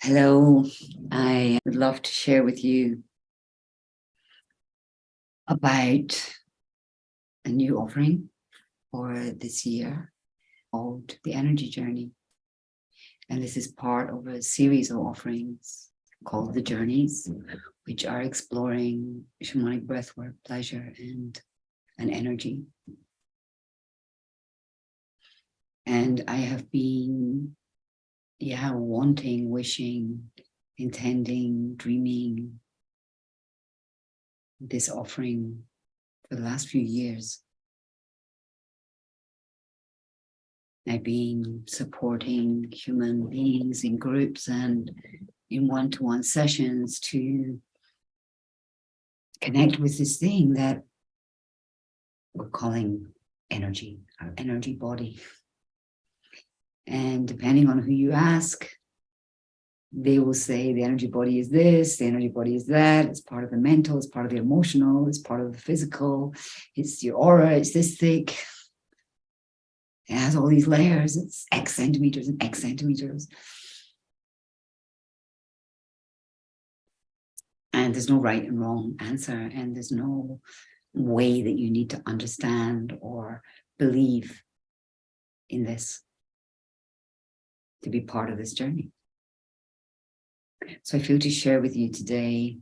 Hello, I would love to share with you about a new offering for this year called the Energy Journey. And this is part of a series of offerings called the Journeys, which are exploring shamanic breathwork, pleasure, and energy. And I have been wanting, wishing, intending, dreaming this offering for the last few years. I've been supporting human beings in groups and in one-to-one sessions to connect with this thing that we're calling energy, our energy body. And depending on who you ask, they will say the energy body is this, the energy body is that, it's part of the mental, it's part of the emotional, it's part of the physical, it's your aura, it's this thick. It has all these layers, it's X centimeters and X centimeters. And there's no right and wrong answer, and there's no way that you need to understand or believe in this to be part of this journey. So I feel to share with you today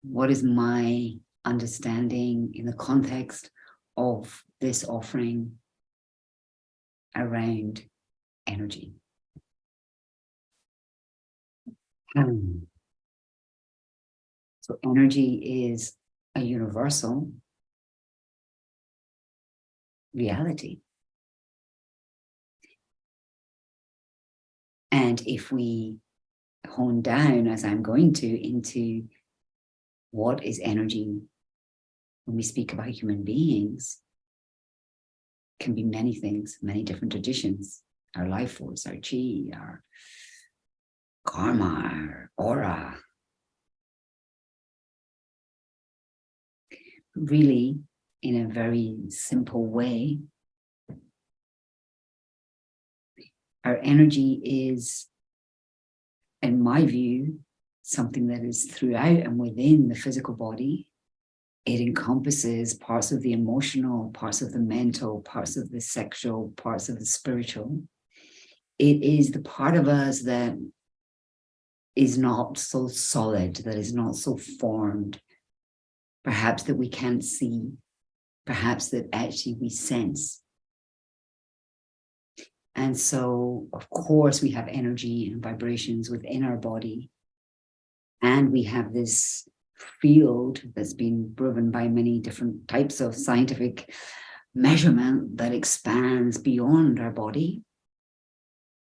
what is my understanding in the context of this offering around energy. So energy is a universal reality. And if we hone down, as I'm going to, into what is energy when we speak about human beings, it can be many things, many different traditions. Our life force, our chi, our karma, our aura. Really, in a very simple way, our energy is, in my view, something that is throughout and within the physical body. It encompasses parts of the emotional, parts of the mental, parts of the sexual, parts of the spiritual. It is the part of us that is not so solid, that is not so formed, perhaps that we can't see, perhaps that actually we sense. And so, of course, we have energy and vibrations within our body. And we have this field that's been proven by many different types of scientific measurement that expands beyond our body.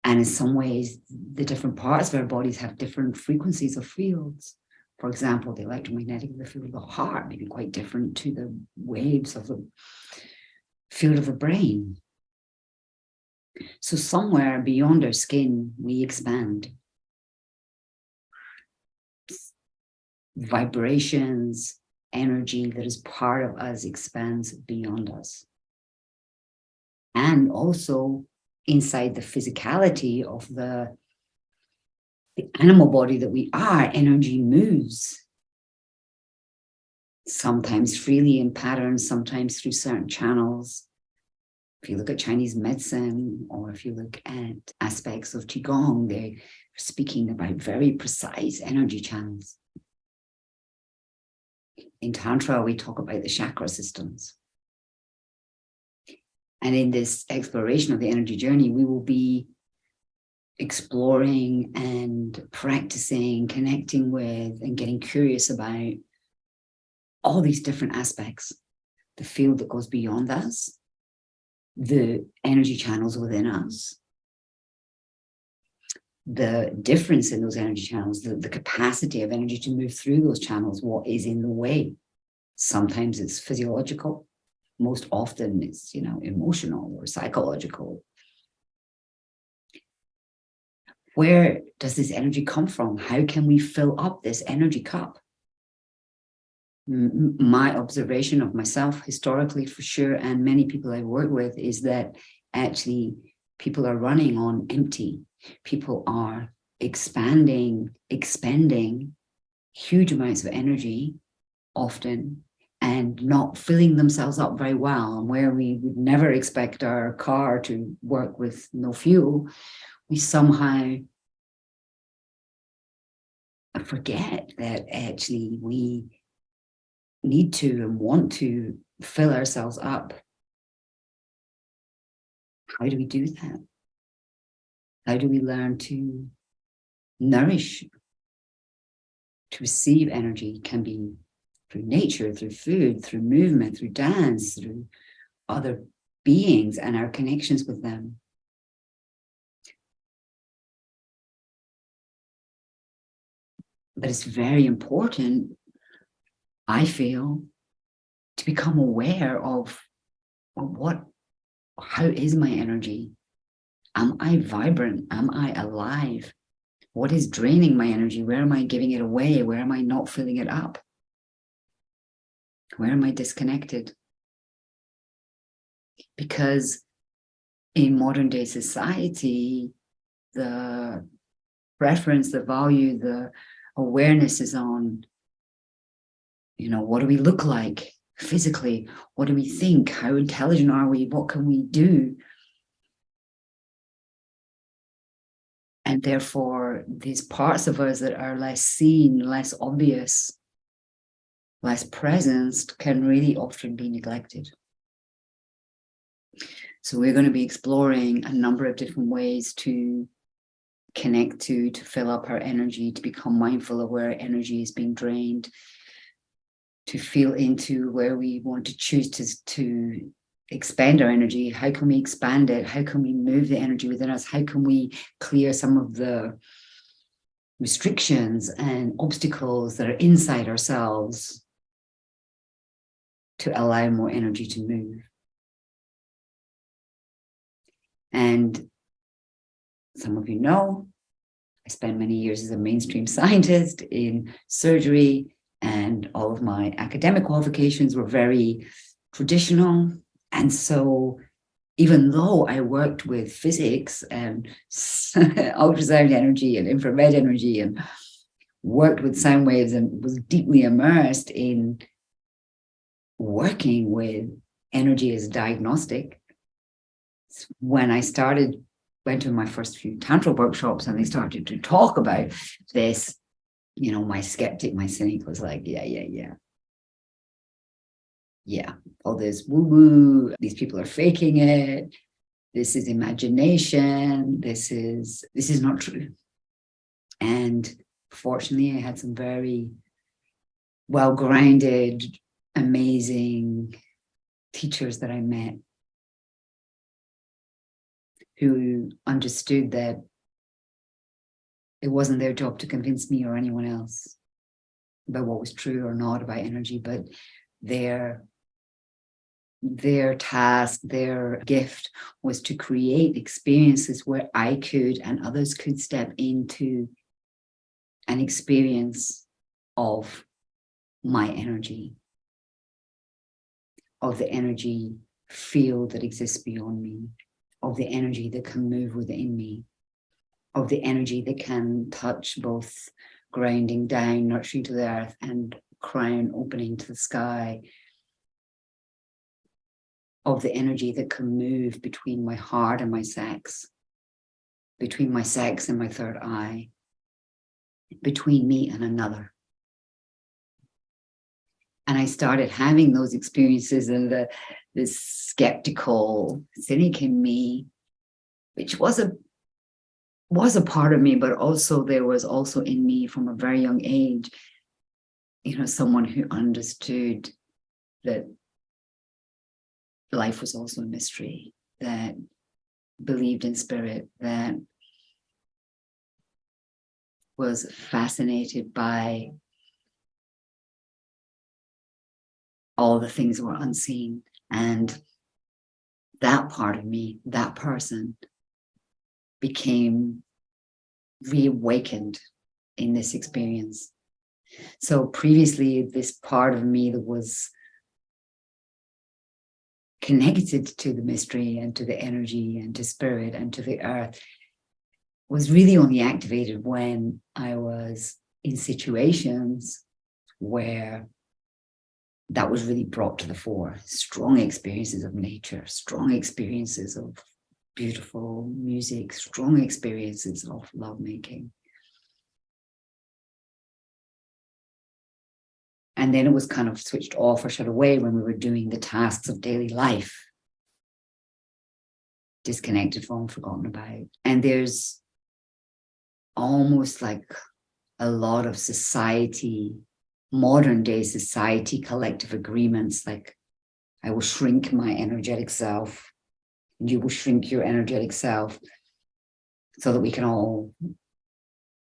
And in some ways, the different parts of our bodies have different frequencies of fields. For example, the electromagnetic field of the heart may be quite different to the waves of the field of the brain. So somewhere beyond our skin, we expand. Vibrations, energy that is part of us expands beyond us. And also inside the physicality of the animal body that we are, energy moves. Sometimes freely in patterns, sometimes through certain channels. If you look at Chinese medicine, or if you look at aspects of Qigong, they're speaking about very precise energy channels. In Tantra, we talk about the chakra systems. And in this exploration of the energy journey, we will be exploring and practicing, connecting with, and getting curious about all these different aspects. The field that goes beyond us, the energy channels within us, the difference in those energy channels, the capacity of energy to move through those channels, what is in the way. Sometimes it's physiological, most often it's, emotional or psychological. Where does this energy come from? How can we fill up this energy cup? My observation of myself historically, for sure, and many people I've worked with, is that actually People are running on empty. People are expanding, expending huge amounts of energy often, and not filling themselves up very well. And where we would never expect our car to work with no fuel, we somehow forget that actually we need to and want to fill ourselves up. How do we do that? How do we learn to nourish, to receive energy? It can be through nature, through food, through movement, through dance, through other beings and our connections with them. But it's very important, I feel, to become aware of how is my energy? Am I vibrant? Am I alive? What is draining my energy? Where am I giving it away? Where am I not filling it up? Where am I disconnected? Because in modern day society, the preference, the value, the awareness is on, what do we look like physically? What do we think? How intelligent are we? What can we do? And therefore, these parts of us that are less seen, less obvious, less presenced, can really often be neglected. So we're going to be exploring a number of different ways to connect to fill up our energy, to become mindful of where energy is being drained, to feel into where we want to choose to expand our energy. How can we expand it? How can we move the energy within us? How can we clear some of the restrictions and obstacles that are inside ourselves to allow more energy to move? And some of you know, I spent many years as a mainstream scientist in surgery, and all of my academic qualifications were very traditional. And so even though I worked with physics and ultrasound energy and infrared energy and worked with sound waves and was deeply immersed in working with energy as a diagnostic, when I went to my first few Tantra workshops and they started to talk about this, my skeptic, my cynic was like, yeah, all this woo-woo, these people are faking it, this is imagination, this is not true. And fortunately, I had some very well-grounded, amazing teachers that I met who understood that it wasn't their job to convince me or anyone else about what was true or not about energy, but their task, their gift was to create experiences where I could and others could step into an experience of my energy, of the energy field that exists beyond me, of the energy that can move within me, of the energy that can touch both grounding down, nurturing to the earth, and crown opening to the sky, of the energy that can move between my heart and my sex, between my sex and my third eye, between me and another. And I started having those experiences, and this skeptical cynic in me, which was a part of me, but also there was also in me from a very young age, someone who understood that life was also a mystery, that believed in spirit, that was fascinated by all the things that were unseen. And that part of me, that person, became reawakened in this experience. So previously, this part of me that was connected to the mystery and to the energy and to spirit and to the earth was really only activated when I was in situations where that was really brought to the fore. Strong experiences of nature, strong experiences of beautiful music, strong experiences of lovemaking. And then it was kind of switched off or shut away when we were doing the tasks of daily life, disconnected from, forgotten about. And there's almost like a lot of society, modern day society, collective agreements, like I will shrink my energetic self, and you will shrink your energetic self, so that we can all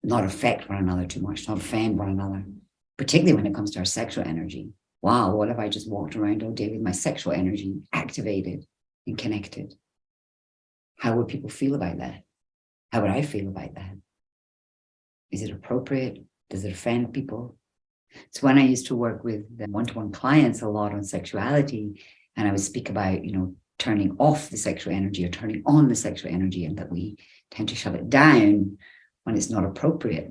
not affect one another too much, not offend one another, particularly when it comes to our sexual energy. Wow, what if I just walked around all day with my sexual energy activated and connected? How would people feel about that? How would I feel about that? Is it appropriate? Does it offend people? So when I used to work with one-to-one clients a lot on sexuality, and I would speak about, turning off the sexual energy or turning on the sexual energy, and that we tend to shut it down when it's not appropriate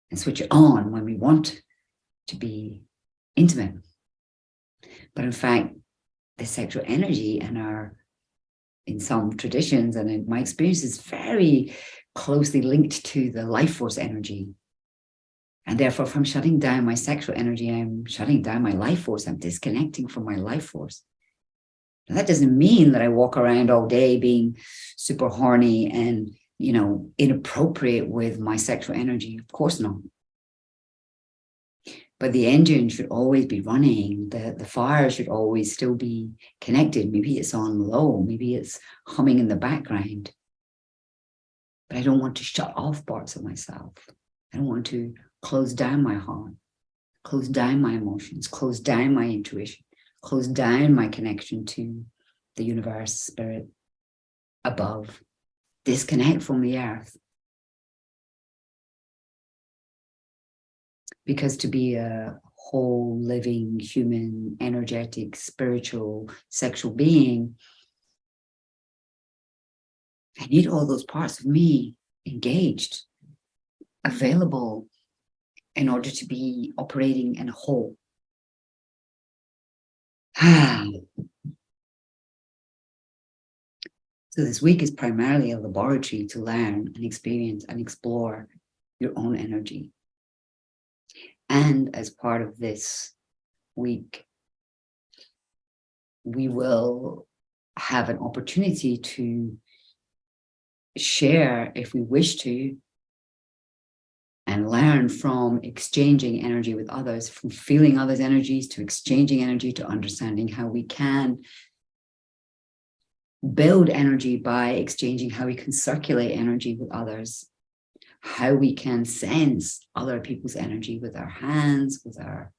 and switch it on when we want to be intimate. But in fact, the sexual energy in some traditions and in my experience, is very closely linked to the life force energy. And therefore, if I'm shutting down my sexual energy, I'm shutting down my life force. I'm disconnecting from my life force. Now, that doesn't mean that I walk around all day being super horny and, inappropriate with my sexual energy. Of course not. But the engine should always be running. The fire should always still be connected. Maybe it's on low. Maybe it's humming in the background. But I don't want to shut off parts of myself. I don't want to close down my heart, close down my emotions, close down my intuition, close down my connection to the universe, spirit, above, disconnect from the earth. Because to be a whole, living, human, energetic, spiritual, sexual being, I need all those parts of me engaged, available, in order to be operating in a whole. So this week is primarily a laboratory to learn and experience and explore your own energy. And as part of this week, we will have an opportunity to share, if we wish to, and learn from exchanging energy with others, from feeling others' energies to exchanging energy, to understanding how we can build energy by exchanging, how we can circulate energy with others, how we can sense other people's energy with our hands, with our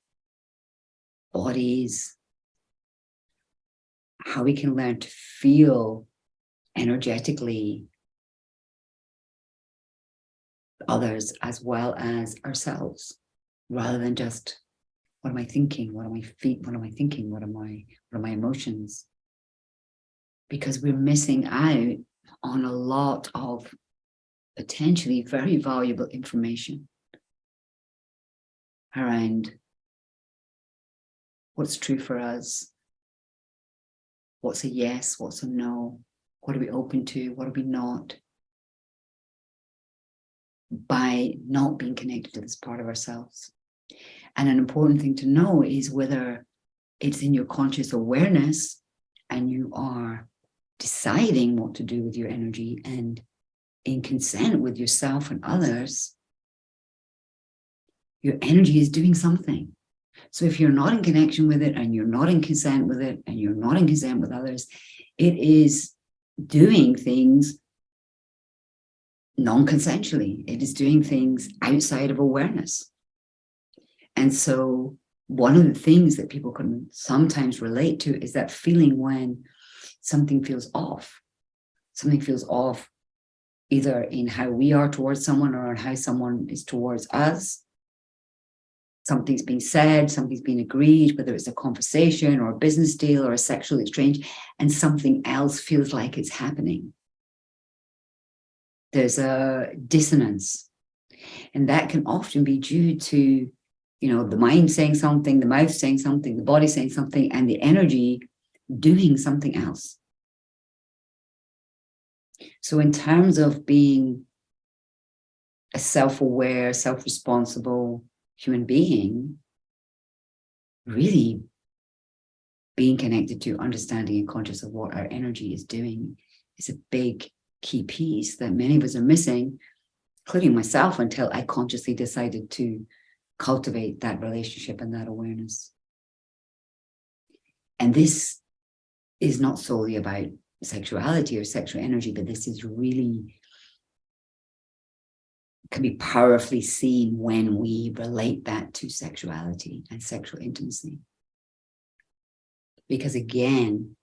bodies, how we can learn to feel energetically others as well as ourselves, rather than just, what am I thinking? What am I thinking? What are my emotions? Because we're missing out on a lot of potentially very valuable information around what's true for us, what's a yes, what's a no, what are we open to, what are we not, by not being connected to this part of ourselves. And an important thing to know is whether it's in your conscious awareness and you are deciding what to do with your energy and in consent with yourself and others, your energy is doing something. So if you're not in connection with it, and you're not in consent with it, and you're not in consent with others, it is doing things non-consensually. It is doing things outside of awareness. And so one of the things that people can sometimes relate to is that feeling when something feels off. Something feels off either in how we are towards someone or in how someone is towards us. something's been said, something's been agreed, whether it's a conversation or a business deal or a sexual exchange, and something else feels like it's happening. There's a dissonance. And that can often be due to, the mind saying something, the mouth saying something, the body saying something, and the energy doing something else. So in terms of being a self-aware, self-responsible human being, really being connected to, understanding and conscious of what our energy is doing is a big key piece that many of us are missing, including myself, until I consciously decided to cultivate that relationship and that awareness. And this is not solely about sexuality or sexual energy, but this is really, can be powerfully seen when we relate that to sexuality and sexual intimacy. Because again,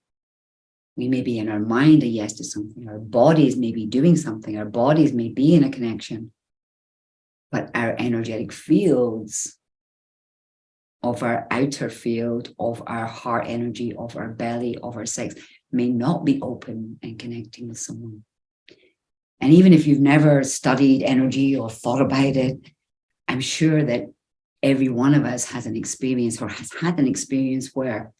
we may be in our mind a yes to something, our bodies may be doing something, our bodies may be in a connection, but our energetic fields of our outer field, of our heart energy, of our belly, of our sex, may not be open and connecting with someone. And even if you've never studied energy or thought about it, I'm sure that every one of us has an experience or has had an experience where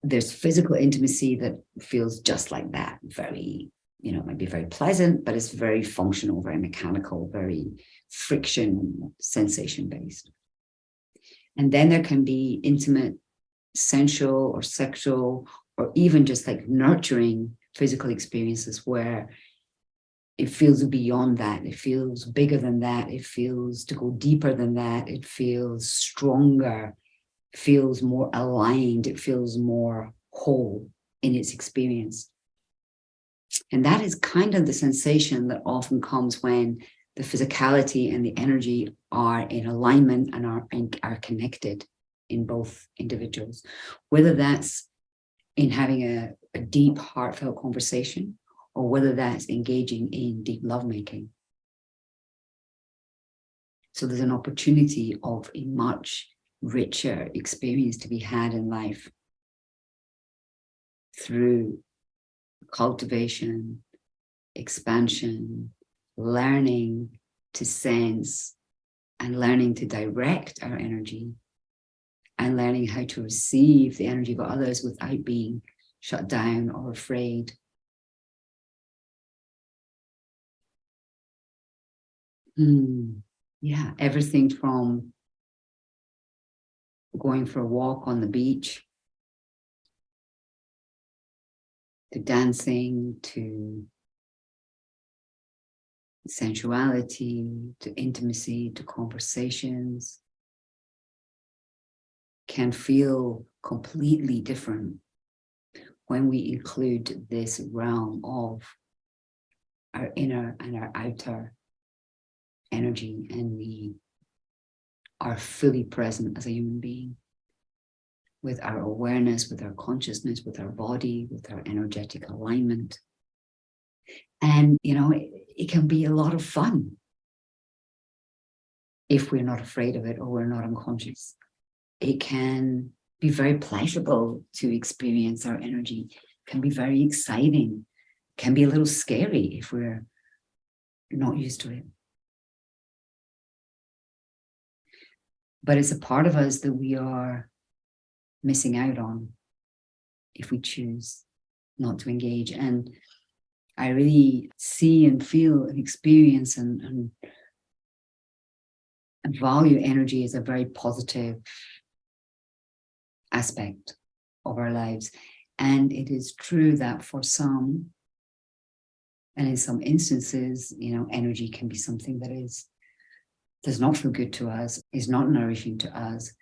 there's physical intimacy that feels just like that. Very, it might be very pleasant, but it's very functional, very mechanical, very friction, sensation-based. And then there can be intimate, sensual or sexual, or even just like nurturing physical experiences where it feels beyond that. It feels bigger than that. It feels to go deeper than that. It feels stronger, feels more aligned. It feels more whole in its experience. And that is kind of the sensation that often comes when the physicality and the energy are in alignment and are connected in both individuals, whether that's in having a deep, heartfelt conversation, or whether that's engaging in deep lovemaking. So there's an opportunity of a much richer experience to be had in life through cultivation, expansion, learning to sense and learning to direct our energy, and learning how to receive the energy of others without being shut down or afraid. Yeah, everything from going for a walk on the beach, to dancing, to sensuality, to intimacy, to conversations, can feel completely different when we include this realm of our inner and our outer energy, and we are fully present as a human being with our awareness, with our consciousness, with our body, with our energetic alignment. And, it can be a lot of fun if we're not afraid of it or we're not unconscious. It can be very pleasurable to experience our energy. It can be very exciting. It can be a little scary if we're not used to it. But it's a part of us that we are missing out on if we choose not to engage. And I really see and feel and experience and value energy as a very positive aspect of our lives. And it is true that for some, and in some instances, energy can be something that does not feel good to us, is not nourishing to us.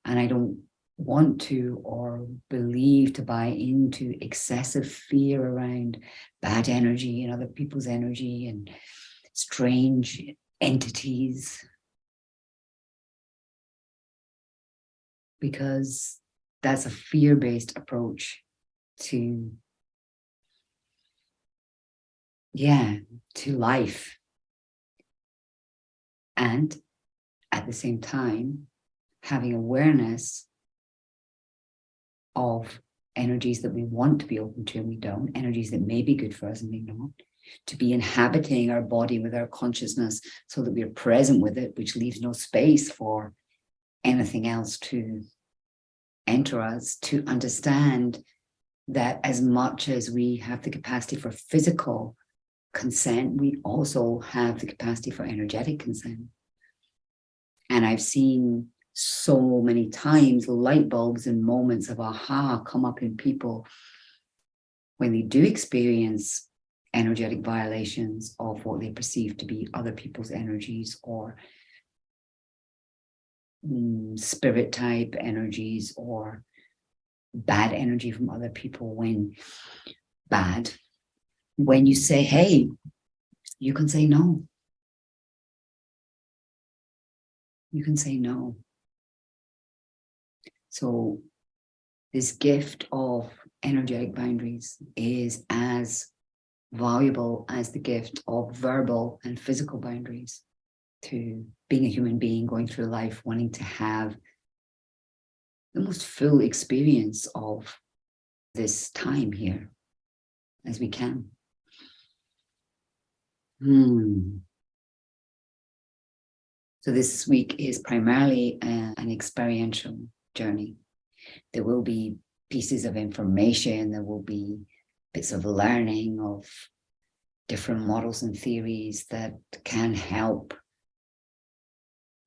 And I don't want to or believe to buy into excessive fear around bad energy and other people's energy and strange entities, because that's a fear-based approach to life. And at the same time, having awareness of energies that we want to be open to and we don't, energies that may be good for us and may not, to be inhabiting our body with our consciousness so that we are present with it, which leaves no space for anything else to enter us, to understand that as much as we have the capacity for physical consent, we also have the capacity for energetic consent. And I've seen so many times light bulbs and moments of aha come up in people when they do experience energetic violations of what they perceive to be other people's energies or spirit type energies or bad energy from other people. When you say, hey, you can say no. You can say no. So this gift of energetic boundaries is as valuable as the gift of verbal and physical boundaries to being a human being going through life, wanting to have the most full experience of this time here as we can. So this week is primarily an experiential journey. There will be pieces of information, there will be bits of learning of different models and theories that can help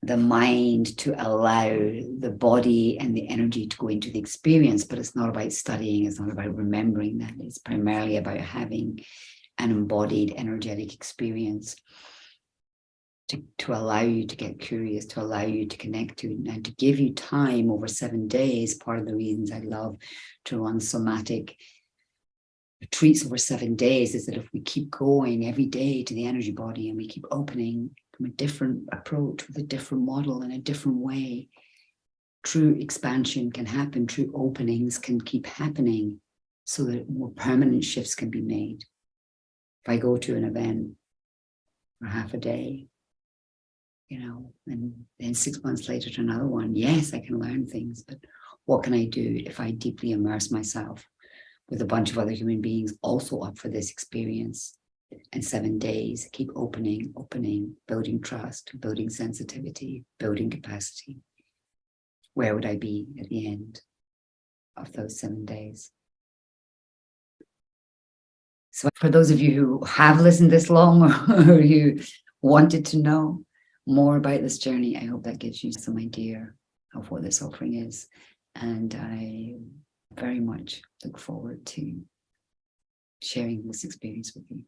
the mind to allow the body and the energy to go into the experience, but it's not about studying, it's not about remembering that, it's primarily about having an embodied energetic experience to allow you to get curious, to allow you to connect to it, and to give you time over 7 days. Part of the reasons I love to run somatic retreats over 7 days is that if we keep going every day to the energy body and we keep opening from a different approach with a different model in a different way, true expansion can happen, true openings can keep happening so that more permanent shifts can be made. If I go to an event for half a day, and then 6 months later to another one, yes, I can learn things, but what can I do if I deeply immerse myself with a bunch of other human beings also up for this experience? And 7 days, keep opening, building trust, building sensitivity, building capacity. Where would I be at the end of those 7 days? So for those of you who have listened this long or who wanted to know more about this journey, I hope that gives you some idea of what this offering is. And I very much look forward to sharing this experience with you.